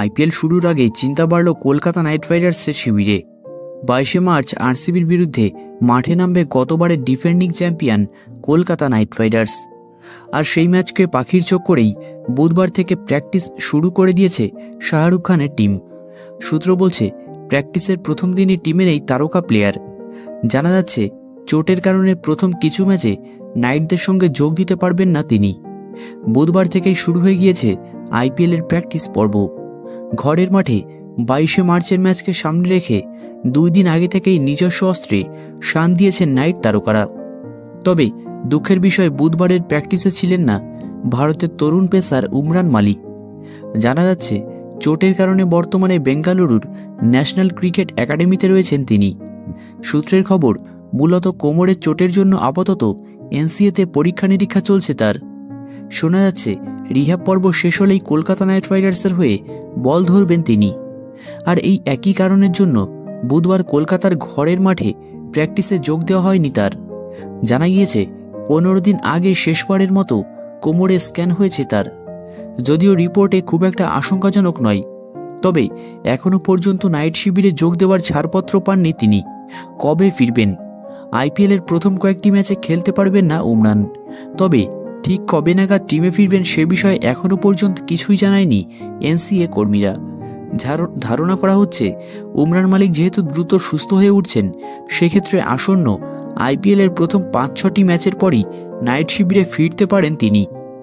IPL শুরুর আগে চিন্তা বাড়ল কলকাতা নাইট রাইডার্সের শিবিরে। 22শে মার্চ আরসিবির বিরুদ্ধে মাঠে নামবে গতবারের defending champion Kolkata Knight Riders. আর সেই ম্যাচকে পাখির চোখ করেই বুধবার থেকে প্র্যাকটিস শুরু করে দিয়েছে শাহরুখ খানের টিম। সূত্র বলছে, প্র্যাকটিসের প্রথম দিনই টিমের এই তারকা প্লেয়ার। জানা যাচ্ছে, চোটের কারণে প্রথম কিছু ম্যাচে নাইটদের সঙ্গে যোগ দিতে পারবেন না তিনি। বুধবার থেকেই শুরু হয়ে গিয়েছে আইপিএলের প্র্যাকটিস পর্ব। ঘরের মাঠে 22শে মার্চের ম্যাচকে সামনে রেখে 2 দিন আগে থেকেই নিজস্ব অস্ত্রে শান দিয়েছেন নাইট তারকারা। তবে দুঃখের বিষয়, বুধবারের প্র্যাকটিসে ছিলেন না ভারতের তরুণ পেসার উমরান মালিক। জানা যাচ্ছে, চোটের কারণে বর্তমানে বেঙ্গালুরুর ন্যাশনাল ক্রিকেট একাডেমিতে রয়েছেন তিনি। সূত্রের খবর, মূলত কোমরের চোটের জন্য আপাতত এনসিএতে পরীক্ষা নিরীক্ষা চলছে তার। শোনা যাচ্ছে, রিহ্যাব পর্ব শেষ হলেই কলকাতা নাইট রাইডার্সের হয়ে বল ধরবেন তিনি। আর এই একই কারণের জন্য বুধবার কলকাতার ঘরের মাঠে প্র্যাকটিসে যোগ দেওয়া হয়নি তার। জানা গিয়েছে, 15 দিন আগে শেষবারের মতো কোমরে স্ক্যান হয়েছে তার। যদিও রিপোর্টে খুব একটা আশঙ্কাজনক নয়, তবে এখনও পর্যন্ত নাইট শিবিরে যোগ দেওয়ার ছাড়পত্র পাননি তিনি। কবে ফিরবেন? আইপিএলের প্রথম কয়েকটি ম্যাচে খেলতে পারবেন না উমরান, তবে ঠিক কবে নাগাদ টিমে ফিরবেন সে বিষয়ে এখনও পর্যন্ত কিছুই জানায়নি এনসিএ কর্মীরা। ধারণা করা হচ্ছে, উমরান মালিক যেহেতু দ্রুত সুস্থ হয়ে উঠছেন, সেক্ষেত্রে আসন্ন আইপিএলের প্রথম 5-6টি ম্যাচের পরই নাইট শিবিরে ফিরতে পারেন তিনি।